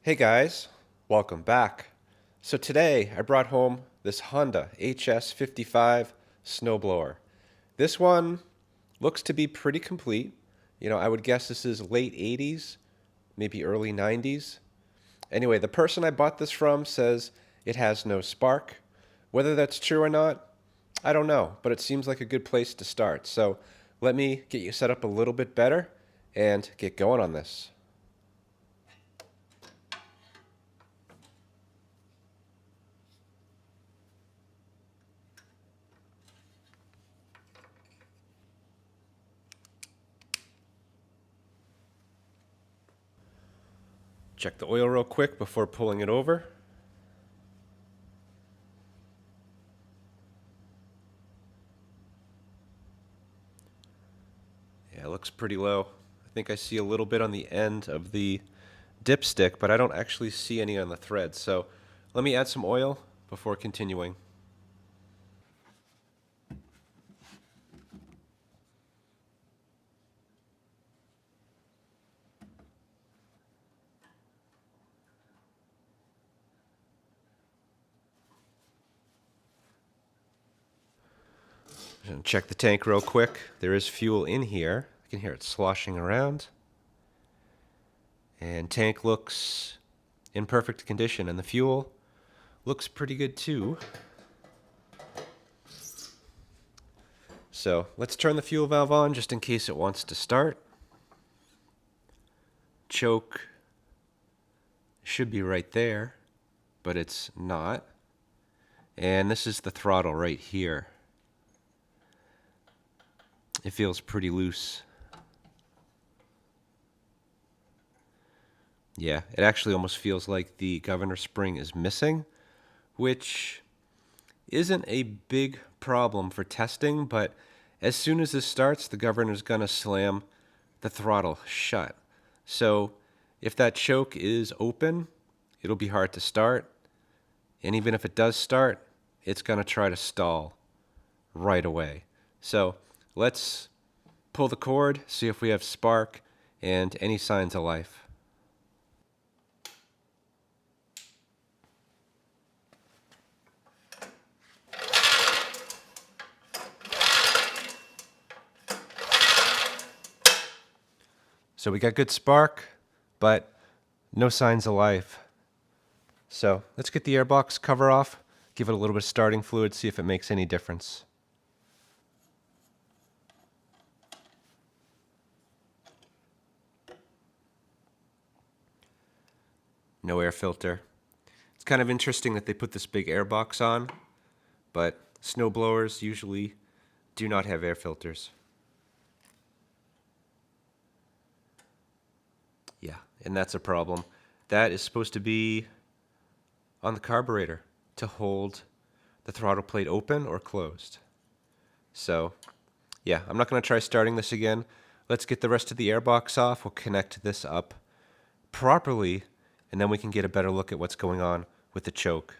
Hey guys, welcome back. So today I brought home this Honda HS55 snowblower. This one looks to be pretty complete. I would guess this is late 80s, maybe early 90s. Anyway, the person I bought this from says it has no spark. Whether that's true or not, I don't know, but it seems like a good place to start. So let me get you set up a little bit better and get going on this. Check the oil real quick before pulling it over. Yeah, it looks pretty low. I think I see a little bit on the end of the dipstick, but I don't actually see any on the thread. So let me add some oil before continuing. And check the tank real quick. There is fuel in here. I can hear it sloshing around. And tank looks in perfect condition, and the fuel looks pretty good too. So let's turn the fuel valve on just in case it wants to start. Choke should be right there, but it's not. And this is the throttle right here. It feels pretty loose. Yeah, it actually almost feels like the governor spring is missing, which isn't a big problem for testing, but as soon as this starts, the governor's gonna slam the throttle shut. So if that choke is open, it'll be hard to start. And even if it does start, it's gonna try to stall right away. So let's pull the cord, see if we have spark and any signs of life. So we got good spark, but no signs of life. So let's get the airbox cover off, give it a little bit of starting fluid, see if it makes any difference. No air filter. It's kind of interesting that they put this big airbox on, but snowblowers usually do not have air filters. Yeah, and that's a problem. That is supposed to be on the carburetor to hold the throttle plate open or closed. So, yeah, I'm not going to try starting this again. Let's get the rest of the airbox off. We'll connect this up properly, and then we can get a better look at what's going on with the choke.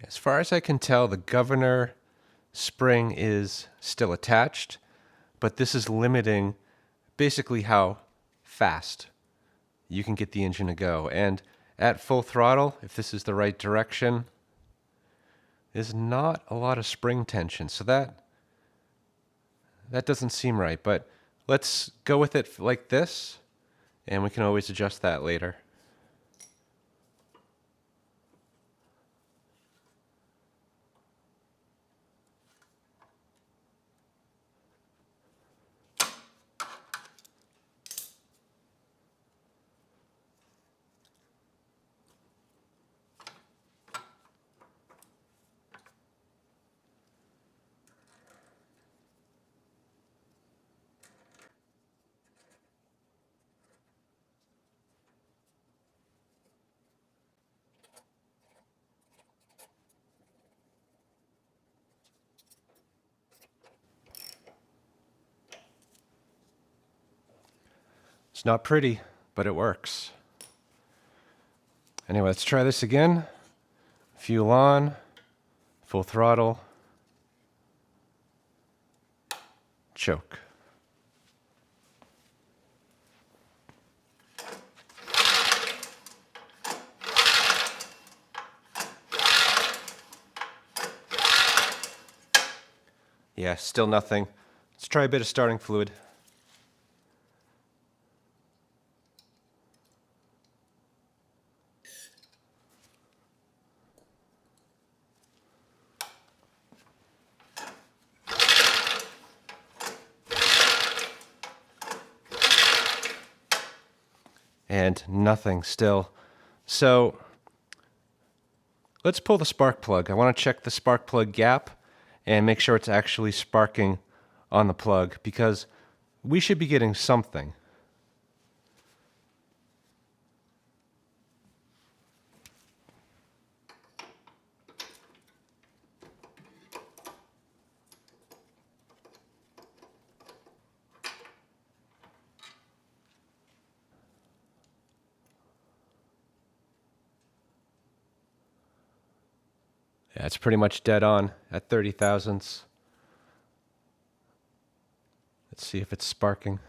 As far as I can tell, the governor spring is still attached, but this is limiting basically how fast you can get the engine to go. And at full throttle, if this is the right direction, is not a lot of spring tension. So that doesn't seem right, but let's go with it like this, and we can always adjust that later. It's not pretty, but it works. Anyway, let's try this again. Fuel on, full throttle, choke. Yeah, still nothing. Let's try a bit of starting fluid. And nothing still. So let's pull the spark plug. I want to check the spark plug gap and make sure it's actually sparking on the plug, because we should be getting something. Yeah, it's pretty much dead on at 30 thousandths. Let's see if it's sparking.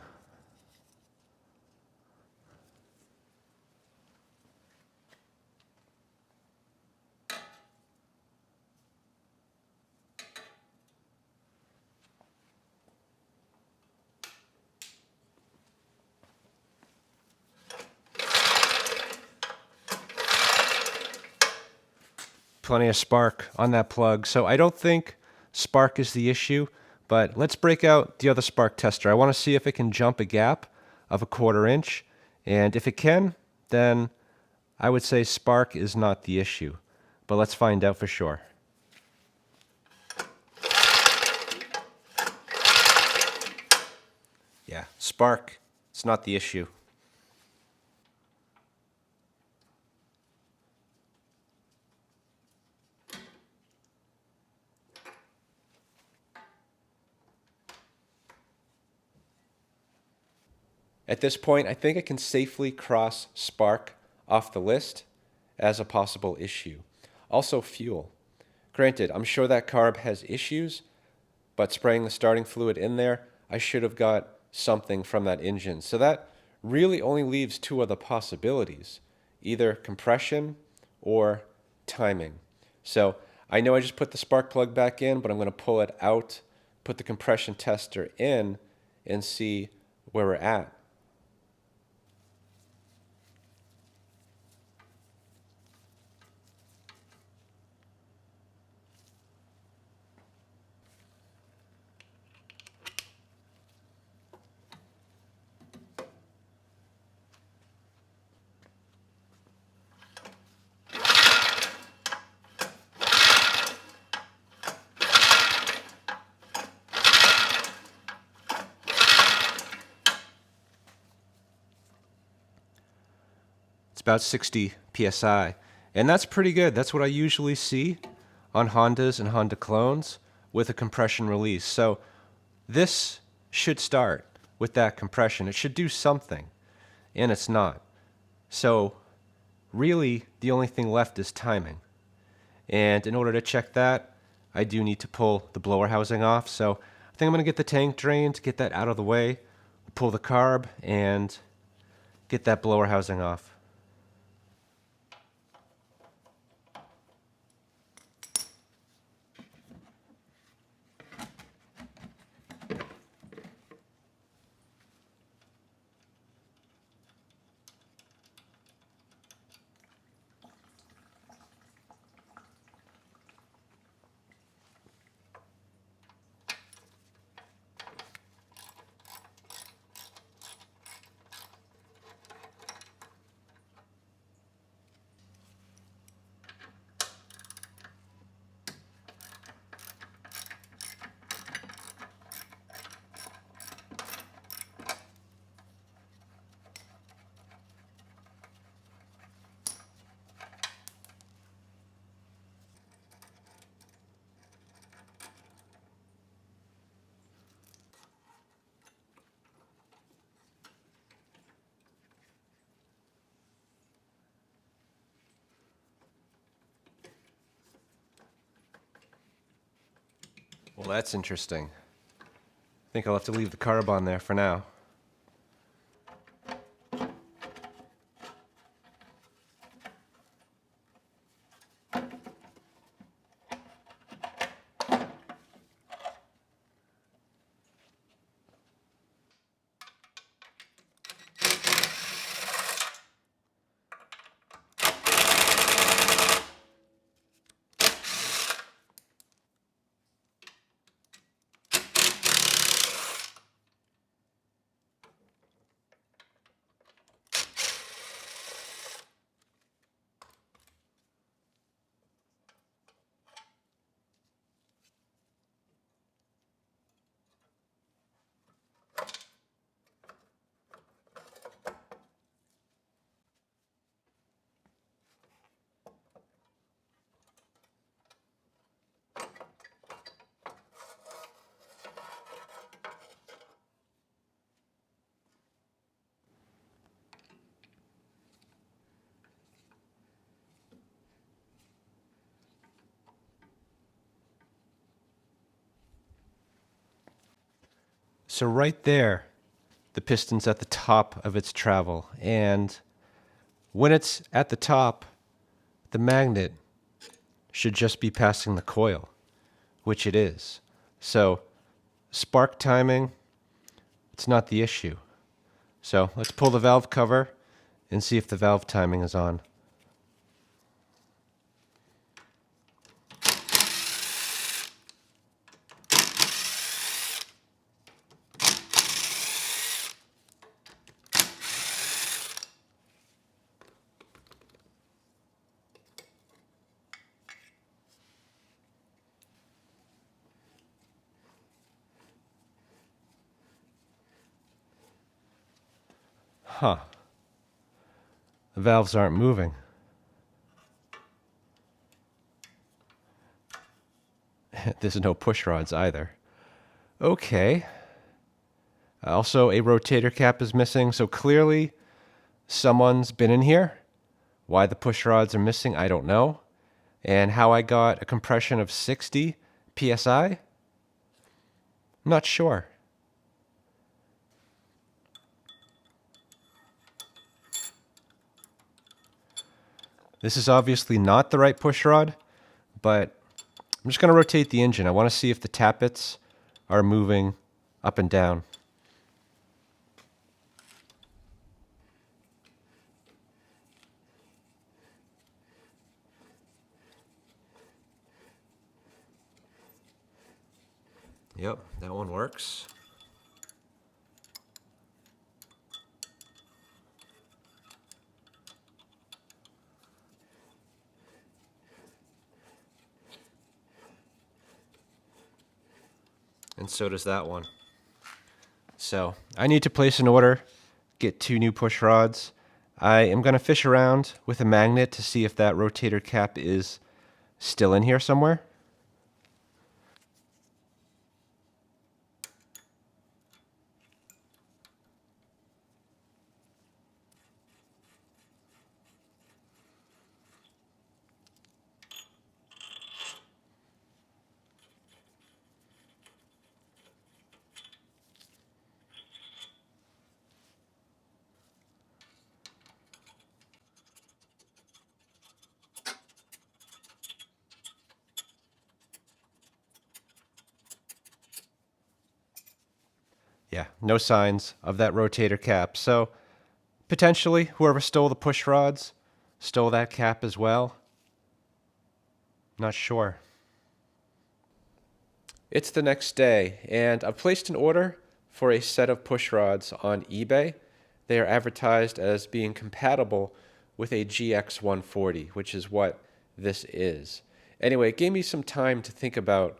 Plenty of spark on that plug. So I don't think spark is the issue, but let's break out the other spark tester. I want to see if it can jump a gap of 1/4 inch, and if it can, then I would say spark is not the issue. But let's find out for sure. Yeah, spark, it's not the issue. At this point, I think I can safely cross spark off the list as a possible issue. Also, fuel. Granted, I'm sure that carb has issues, but spraying the starting fluid in there, I should have got something from that engine. So that really only leaves two other possibilities, either compression or timing. So I know I just put the spark plug back in, but I'm going to pull it out, put the compression tester in, and see where we're at. It's about 60 psi, and that's pretty good. That's what I usually see on Hondas and Honda clones with a compression release. So this should start with that compression. It should do something, and it's not. So really, the only thing left is timing. And in order to check that, I do need to pull the blower housing off. So I think I'm going to get the tank drained, get that out of the way, pull the carb, and get that blower housing off. Well, that's interesting. I think I'll have to leave the carb on there for now. So right there, the piston's at the top of its travel, and when it's at the top, the magnet should just be passing the coil, which it is. So spark timing, it's not the issue. So let's pull the valve cover and see if the valve timing is on. Huh. The valves aren't moving. There's no push rods either. Okay. Also, a rotator cap is missing, so clearly someone's been in here. Why the push rods are missing, I don't know. And how I got a compression of 60 psi? Not sure. This is obviously not the right push rod, but I'm just going to rotate the engine. I want to see if the tappets are moving up and down. Yep, that one works. And so does that one. So I need to place an order, get 2 new push rods. I am going to fish around with a magnet to see if that rotator cap is still in here somewhere. Yeah, no signs of that rotator cap. So potentially whoever stole the push rods stole that cap as well. Not sure. It's the next day, and I've placed an order for a set of push rods on eBay. They are advertised as being compatible with a GX140, which is what this is. Anyway, it gave me some time to think about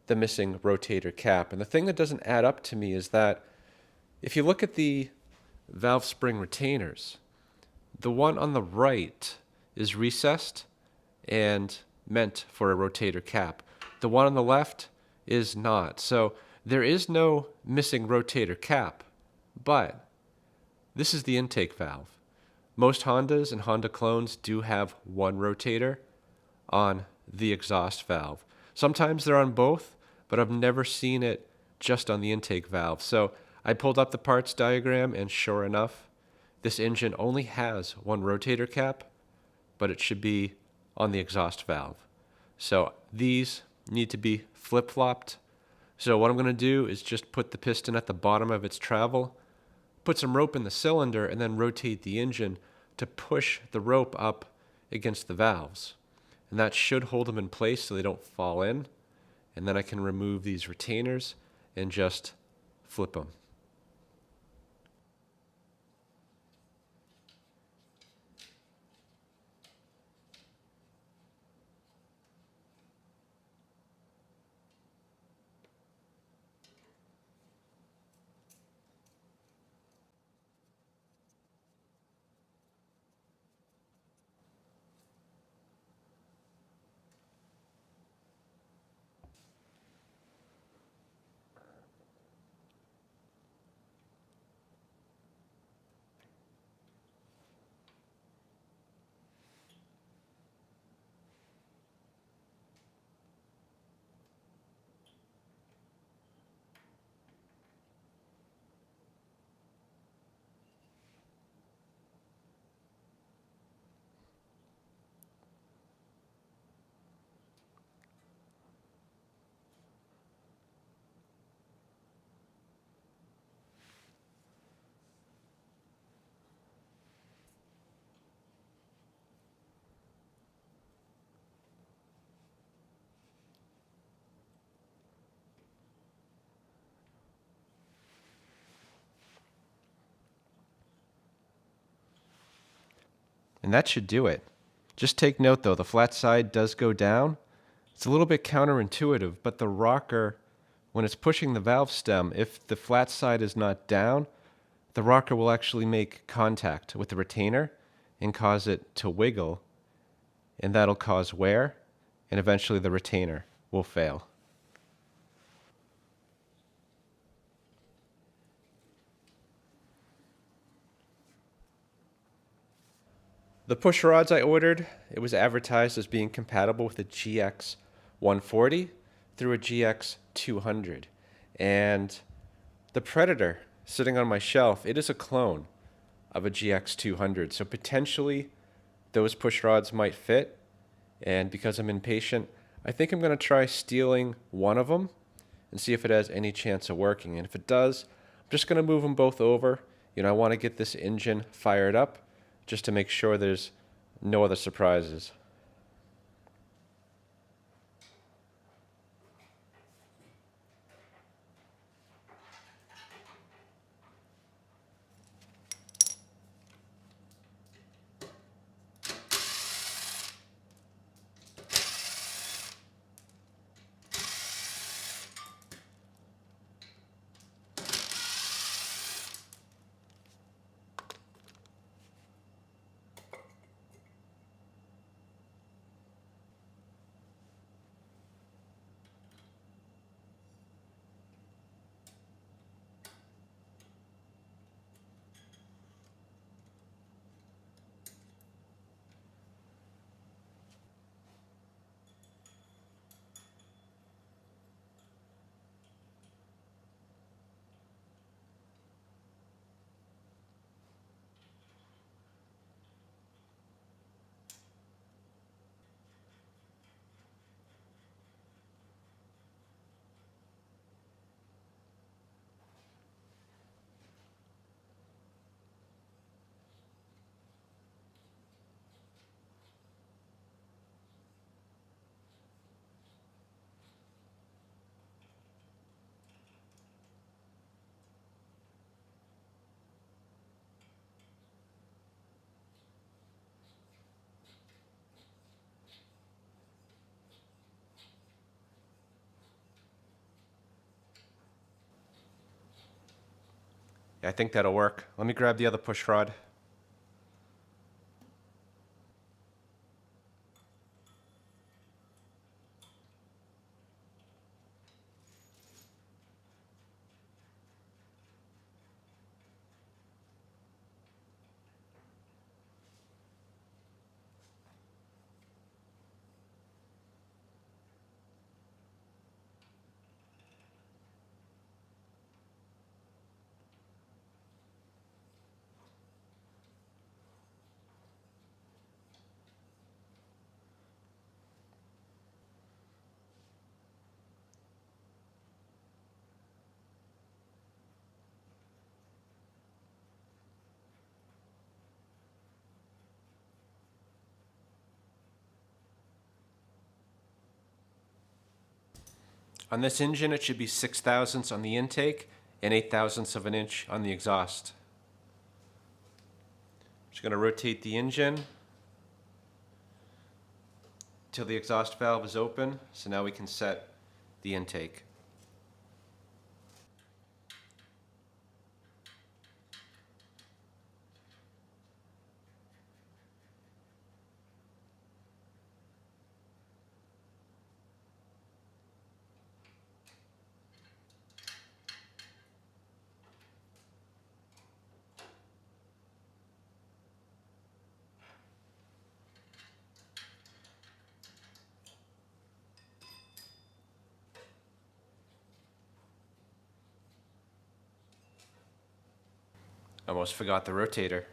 the missing rotator cap. And the thing that doesn't add up to me is that if you look at the valve spring retainers, the one on the right is recessed and meant for a rotator cap. The one on the left is not. So there is no missing rotator cap, but this is the intake valve. Most Hondas and Honda clones do have one rotator on the exhaust valve. Sometimes they're on both, but I've never seen it just on the intake valve. So I pulled up the parts diagram, and sure enough, this engine only has one rotator cap, but it should be on the exhaust valve. So these need to be flip-flopped. So what I'm going to do is just put the piston at the bottom of its travel, put some rope in the cylinder, and then rotate the engine to push the rope up against the valves. And that should hold them in place so they don't fall in. And then I can remove these retainers and just flip them. And that should do it. Just take note though, the flat side does go down. It's a little bit counterintuitive, but the rocker, when it's pushing the valve stem, if the flat side is not down, the rocker will actually make contact with the retainer and cause it to wiggle, and that'll cause wear, and eventually the retainer will fail. The push rods I ordered, it was advertised as being compatible with a GX 140 through a GX 200. And the Predator sitting on my shelf, it is a clone of a GX 200. So potentially those push rods might fit. And because I'm impatient, I think I'm going to try stealing one of them and see if it has any chance of working. And if it does, I'm just going to move them both over. I want to get this engine fired up just to make sure there's no other surprises. I think that'll work. Let me grab the other push rod. On this engine, it should be 6 thousandths on the intake and 8 thousandths of an inch on the exhaust. I'm just going to rotate the engine till the exhaust valve is open, so now we can set the intake. Almost forgot the rotator.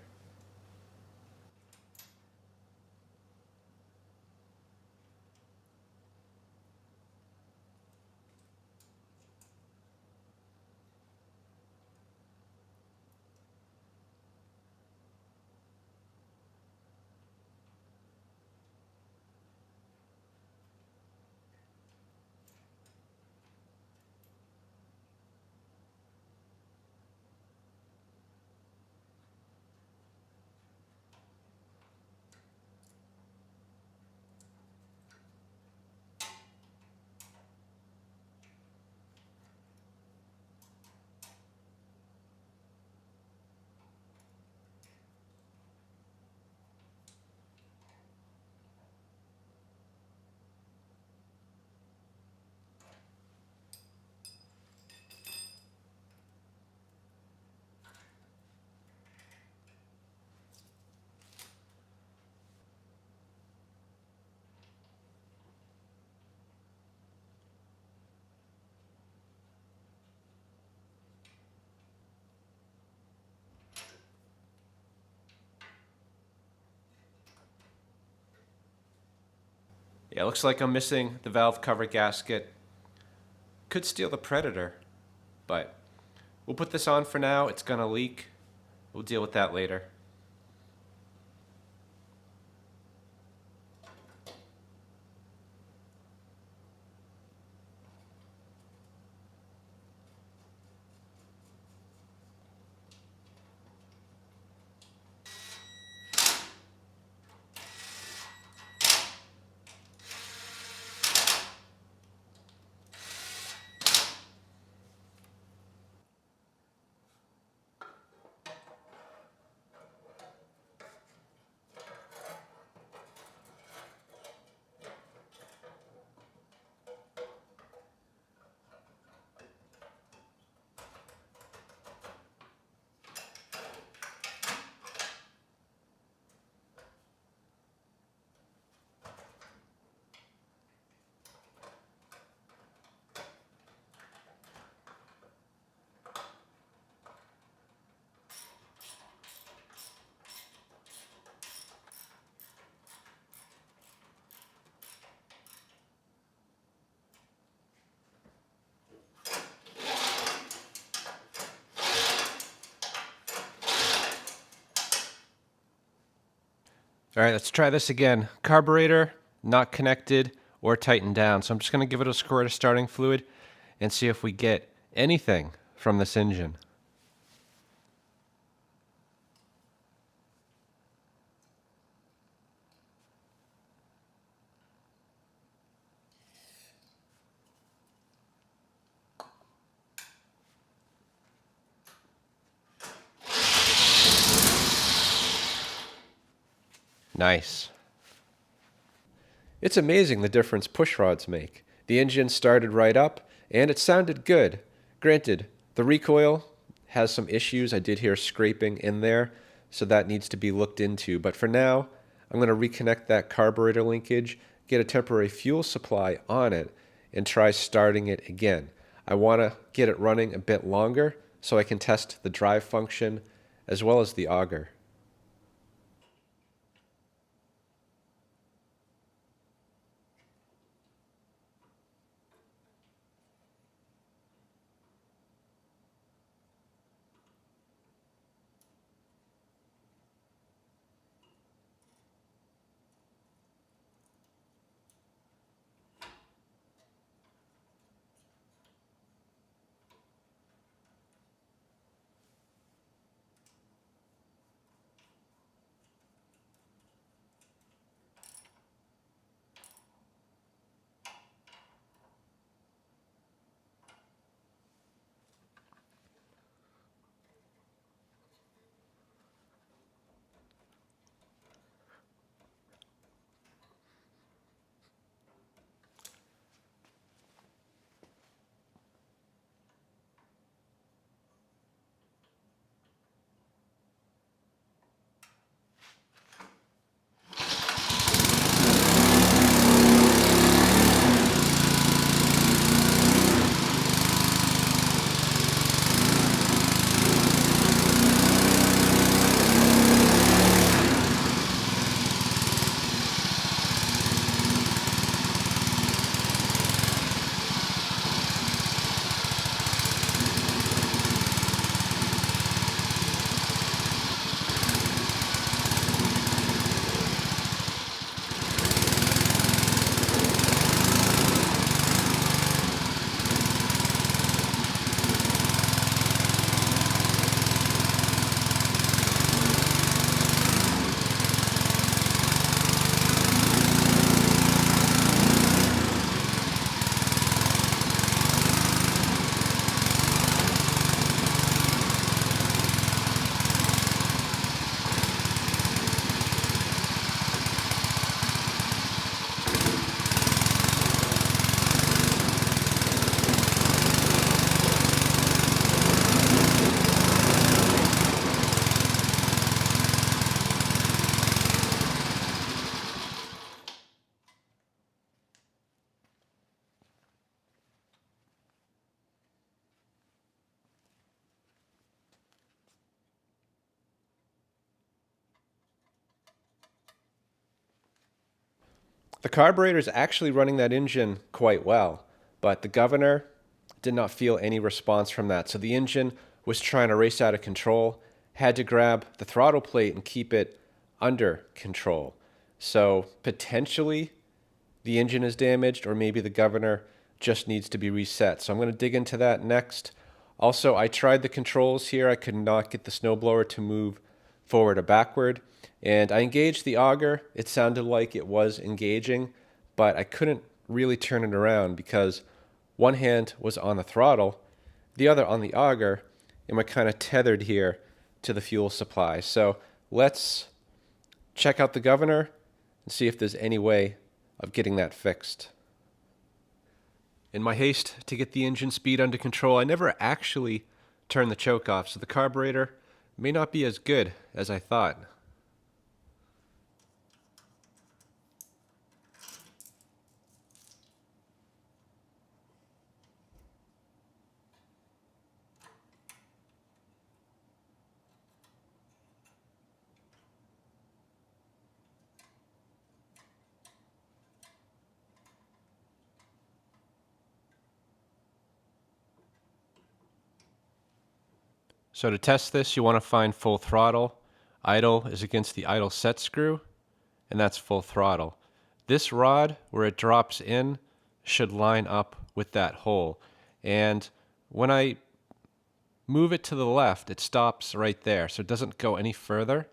Yeah, it looks like I'm missing the valve cover gasket. Could steal the Predator, but we'll put this on for now. It's gonna leak. We'll deal with that later. All right, let's try this again. Carburetor not connected or tightened down. So I'm just going to give it a squirt of starting fluid and see if we get anything from this engine. Nice. It's amazing the difference push rods make. The engine started right up, and it sounded good. Granted, the recoil has some issues. I did hear scraping in there, so that needs to be looked into. But for now, I'm going to reconnect that carburetor linkage, get a temporary fuel supply on it, and try starting it again. I want to get it running a bit longer so I can test the drive function as well as the auger. The carburetor is actually running that engine quite well, but the governor did not feel any response from that. So the engine was trying to race out of control, had to grab the throttle plate and keep it under control. So potentially the engine is damaged, or maybe the governor just needs to be reset. So I'm going to dig into that next. Also, I tried the controls here. I could not get the snowblower to move forward or backward. And I engaged the auger. It sounded like it was engaging, but I couldn't really turn it around because one hand was on the throttle, the other on the auger, and we're kind of tethered here to the fuel supply. So let's check out the governor and see if there's any way of getting that fixed. In my haste to get the engine speed under control, I never actually turned the choke off, so the carburetor may not be as good as I thought. So to test this, you want to find full throttle. Idle is against the idle set screw, and that's full throttle. This rod, where it drops in, should line up with that hole. And when I move it to the left, it stops right there, so it doesn't go any further.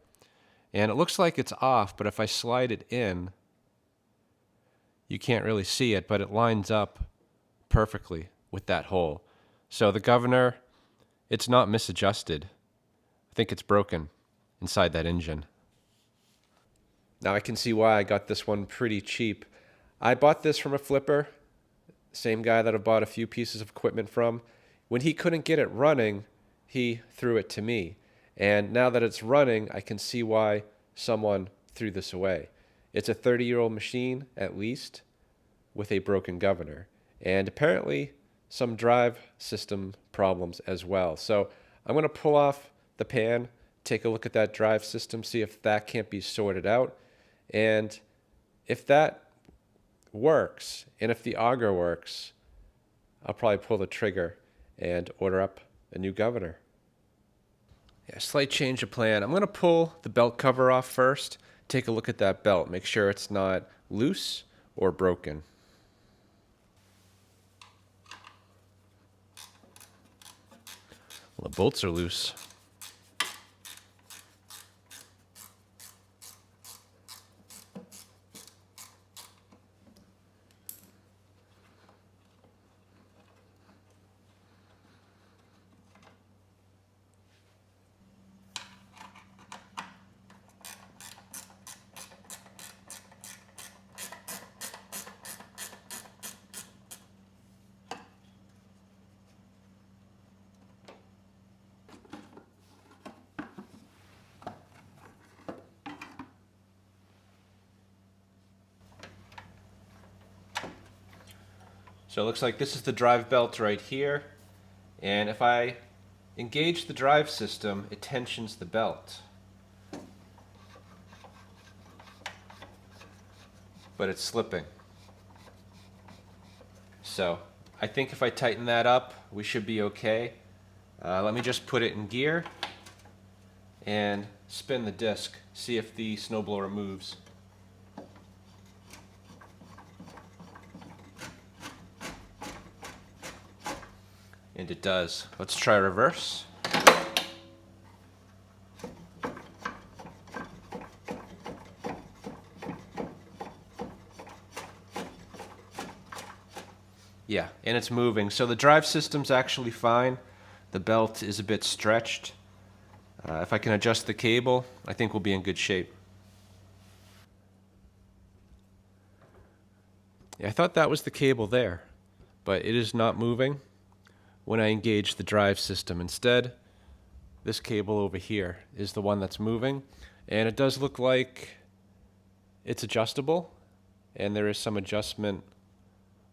And it looks like it's off, but if I slide it in, you can't really see it, but it lines up perfectly with that hole. So the governor, it's not misadjusted. I think it's broken inside that engine. Now I can see why I got this one pretty cheap. I bought this from a flipper, same guy that I bought a few pieces of equipment from. When he couldn't get it running, he threw it to me. And now that it's running, I can see why someone threw this away. It's a 30-year-old machine, at least, with a broken governor. And apparently some drive system problems as well. So I'm going to pull off the pan, take a look at that drive system, see if that can't be sorted out. And if that works, and if the auger works, I'll probably pull the trigger and order up a new governor. Yeah, slight change of plan. I'm going to pull the belt cover off first, take a look at that belt, make sure it's not loose or broken. Well, the bolts are loose. So it looks like this is the drive belt right here, and if I engage the drive system, it tensions the belt. But it's slipping. So I think if I tighten that up, we should be okay. Let me just put it in gear and spin the disc, see if the snowblower moves. And it does. Let's try reverse. Yeah, and it's moving. So the drive system's actually fine. The belt is a bit stretched. If I can adjust the cable, I think we'll be in good shape. Yeah, I thought that was the cable there, but it is not moving when I engage the drive system. Instead, this cable over here is the one that's moving, and it does look like it's adjustable, and there is some adjustment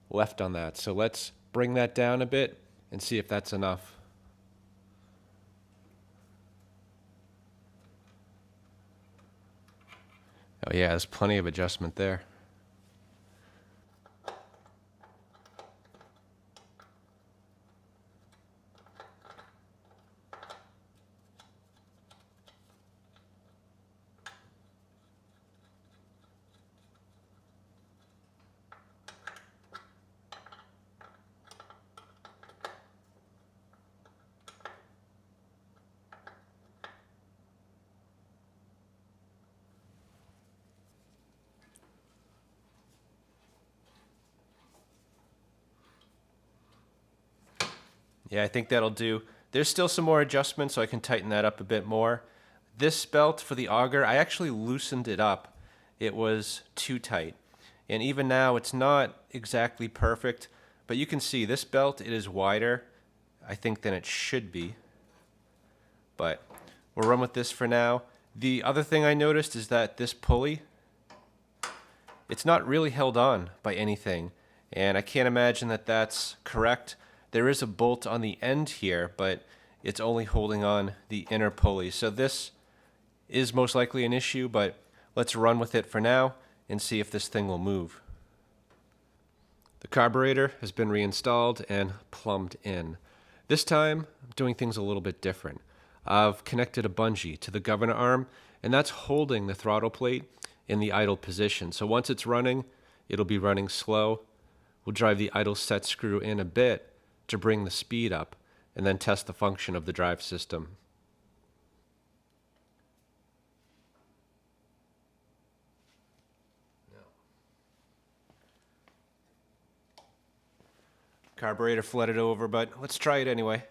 left on that. So let's bring that down a bit and see if that's enough. Oh yeah, there's plenty of adjustment there. Yeah, I think that'll do. There's still some more adjustments, so I can tighten that up a bit more. This belt for the auger, I actually loosened it up. It was too tight. And even now, it's not exactly perfect, but you can see this belt, it is wider, I think, than it should be. But we'll run with this for now. The other thing I noticed is that this pulley, it's not really held on by anything, and I can't imagine that that's correct. There is a bolt on the end here, but it's only holding on the inner pulley. So this is most likely an issue, but let's run with it for now and see if this thing will move. The carburetor has been reinstalled and plumbed in. This time, I'm doing things a little bit different. I've connected a bungee to the governor arm, and that's holding the throttle plate in the idle position. So once it's running, it'll be running slow. We'll drive the idle set screw in a bit to bring the speed up, and then test the function of the drive system. Carburetor flooded over, but let's try it anyway.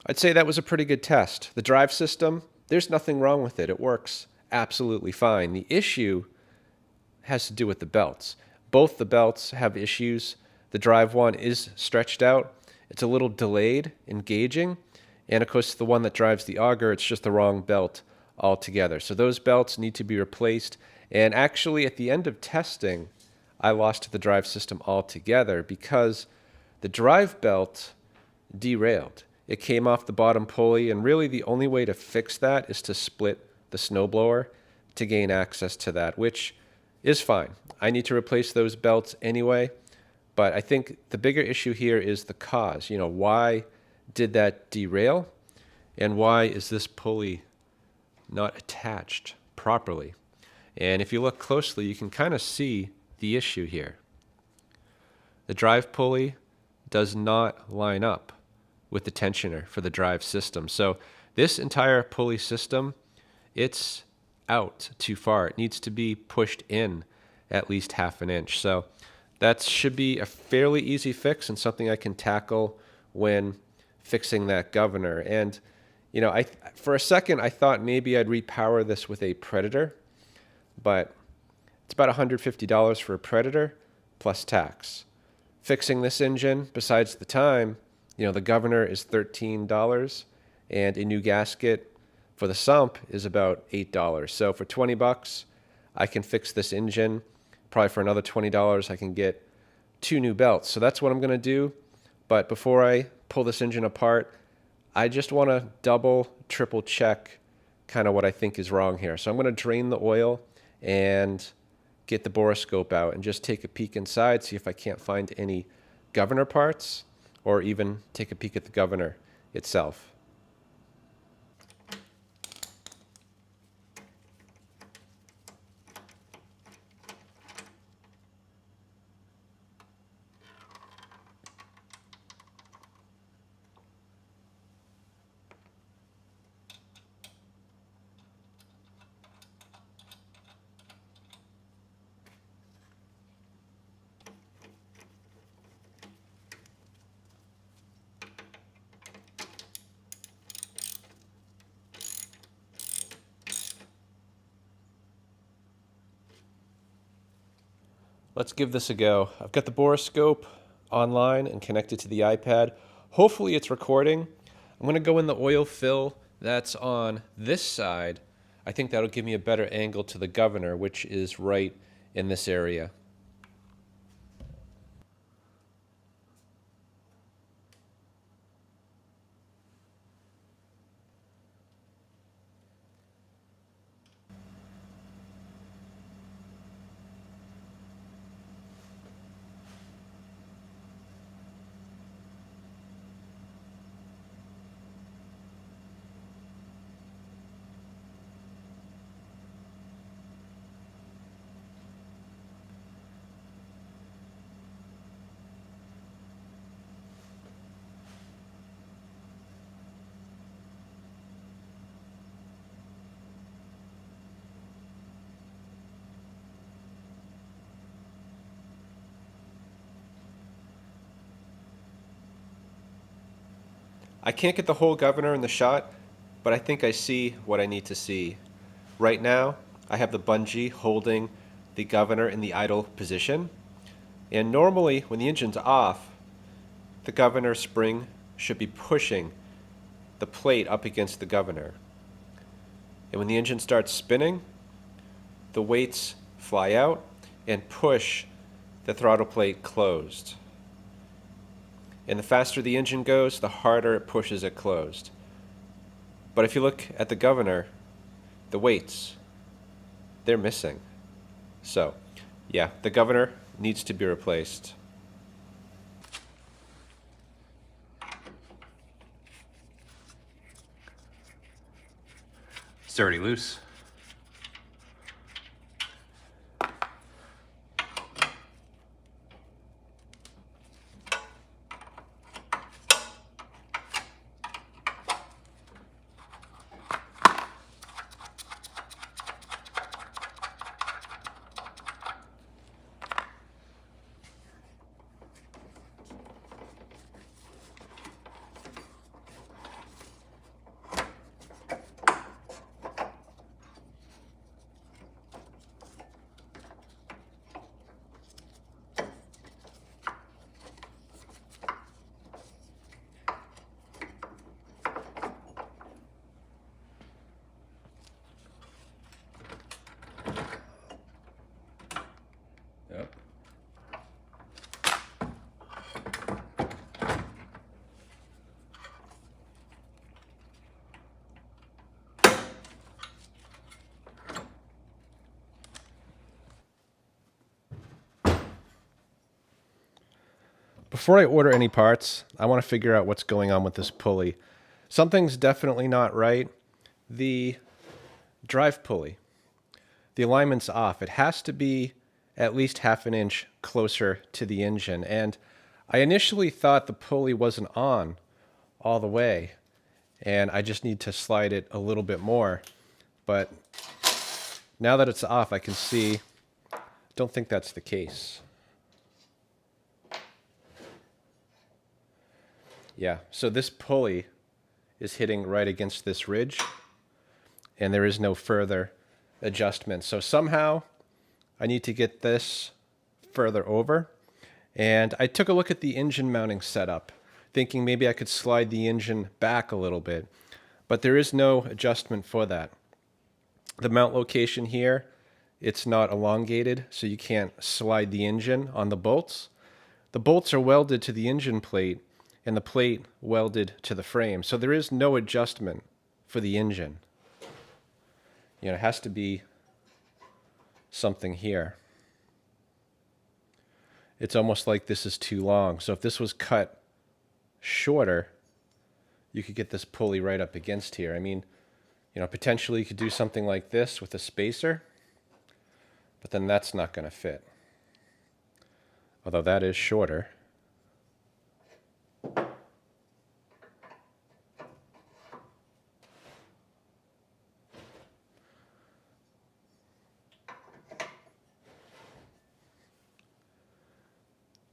I'd say that was a pretty good test. The drive system, there's nothing wrong with it. It works absolutely fine. The issue has to do with the belts. Both the belts have issues. The drive one is stretched out. It's a little delayed in gauging. And of course, the one that drives the auger, it's just the wrong belt altogether. So those belts need to be replaced. And actually, at the end of testing, I lost the drive system altogether because the drive belt derailed. It came off the bottom pulley, and really the only way to fix that is to split the snowblower to gain access to that, which is fine. I need to replace those belts anyway, but I think the bigger issue here is the cause. You know, why did that derail, and why is this pulley not attached properly? And if you look closely, you can kind of see the issue here. The drive pulley does not line up with the tensioner for the drive system. So this entire pulley system, it's out too far. It needs to be pushed in at least half an inch. So that should be a fairly easy fix and something I can tackle when fixing that governor. And you know, for a second I thought maybe I'd repower this with a Predator, but it's about $150 for a Predator plus tax. Fixing this engine, besides the time, you know, the governor is $13, and a new gasket for the sump is about $8. So for $20, I can fix this engine. Probably for another $20, I can get 2 new belts. So that's what I'm going to do. But before I pull this engine apart, I just want to double, triple check kind of what I think is wrong here. So I'm going to drain the oil and get the borescope out and just take a peek inside, see if I can't find any governor parts, or even take a peek at the governor itself. Let's give this a go. I've got the borescope online and connected to the iPad. Hopefully it's recording. I'm going to go in the oil fill that's on this side. I think that'll give me a better angle to the governor, which is right in this area. I can't get the whole governor in the shot, but I think I see what I need to see. Right now, I have the bungee holding the governor in the idle position, and normally when the engine's off, the governor spring should be pushing the plate up against the governor. And when the engine starts spinning, the weights fly out and push the throttle plate closed. And the faster the engine goes, the harder it pushes it closed. But if you look at the governor, the weights, they're missing. So, yeah, the governor needs to be replaced. It's already loose. Yep. Before I order any parts, I want to figure out what's going on with this pulley. Something's definitely not right. The drive pulley, the alignment's off. It has to be at least half an inch closer to the engine. And I initially thought the pulley wasn't on all the way, and I just need to slide it a little bit more. But now that it's off, I can see, don't think that's the case. Yeah, so this pulley is hitting right against this ridge, and there is no further adjustment. So somehow I need to get this further over. And I took a look at the engine mounting setup, thinking maybe I could slide the engine back a little bit, but there is no adjustment for that. The mount location here, it's not elongated, so you can't slide the engine on the bolts. The bolts are welded to the engine plate, and the plate welded to the frame, so there is no adjustment for the engine. You know, it has to be something here. It's almost like this is too long. So if this was cut shorter, you could get this pulley right up against here. I mean, you know, potentially you could do something like this with a spacer, but then that's not going to fit. Although that is shorter.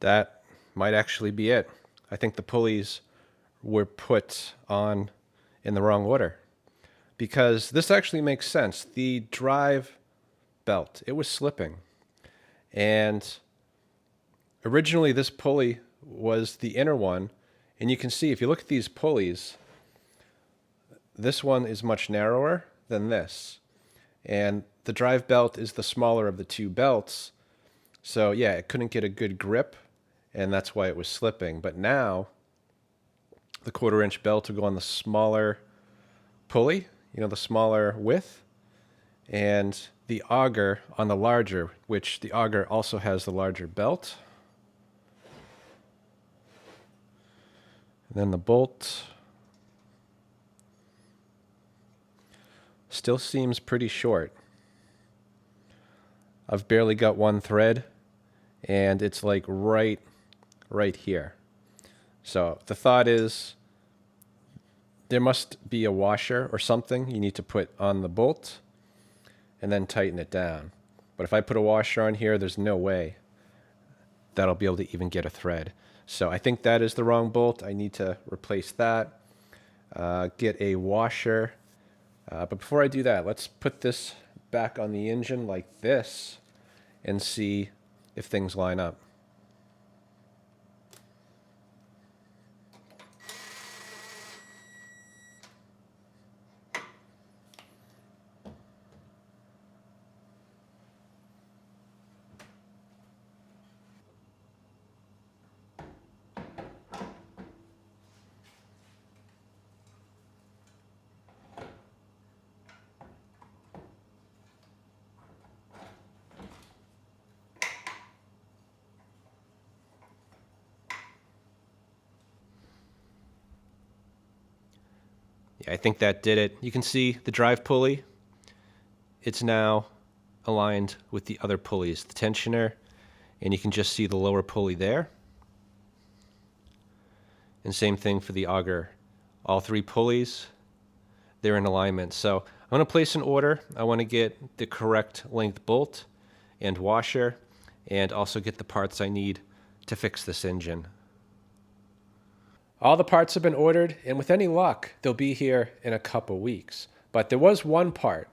That might actually be it. I think the pulleys were put on in the wrong order, because this actually makes sense. The drive belt, it was slipping, and originally this pulley was the inner one, and you can see if you look at these pulleys, this one is much narrower than this, and the drive belt is the smaller of the two belts. So yeah, it couldn't get a good grip, and that's why it was slipping. But now the 1/4-inch belt will go on the smaller pulley, you know, the smaller width, and the auger on the larger, which the auger also has the larger belt. And then the bolt still seems pretty short. I've barely got one thread, and it's like right here. So the thought is there must be a washer or something you need to put on the bolt and then tighten it down. But if I put a washer on here, there's no way that I'll be able to even get a thread. So I think that is the wrong bolt. I need to replace that, get a washer. But before I do that, let's put this back on the engine like this and see if things line up. Yeah, I think that did it. You can see the drive pulley. It's now aligned with the other pulleys, the tensioner, and you can just see the lower pulley there. And same thing for the auger. All three pulleys, they're in alignment. So I'm going to place an order. I want to get the correct length bolt and washer, and also get the parts I need to fix this engine. All the parts have been ordered, and with any luck, they'll be here in a couple weeks. But there was one part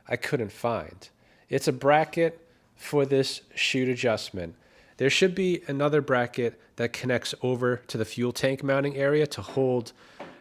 I couldn't find. It's a bracket for this chute adjustment. There should be another bracket that connects over to the fuel tank mounting area to hold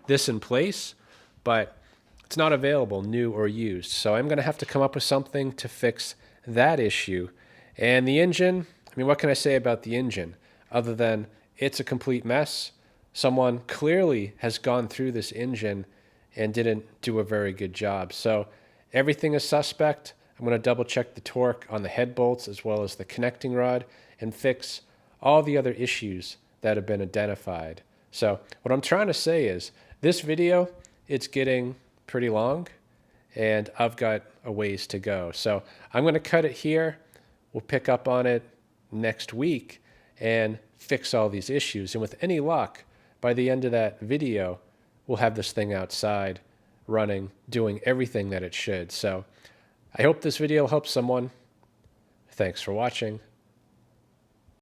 this in place, but it's not available, new or used. So I'm going to have to come up with something to fix that issue. And the engine, I mean, what can I say about the engine other than it's a complete mess? Someone clearly has gone through this engine and didn't do a very good job. So everything is suspect. I'm going to double check the torque on the head bolts as well as the connecting rod and fix all the other issues that have been identified. So what I'm trying to say is this video, it's getting pretty long and I've got a ways to go. So I'm going to cut it here. We'll pick up on it next week and fix all these issues. And with any luck, by the end of that video, we'll have this thing outside running, doing everything that it should. So I hope this video helps someone. Thanks for watching.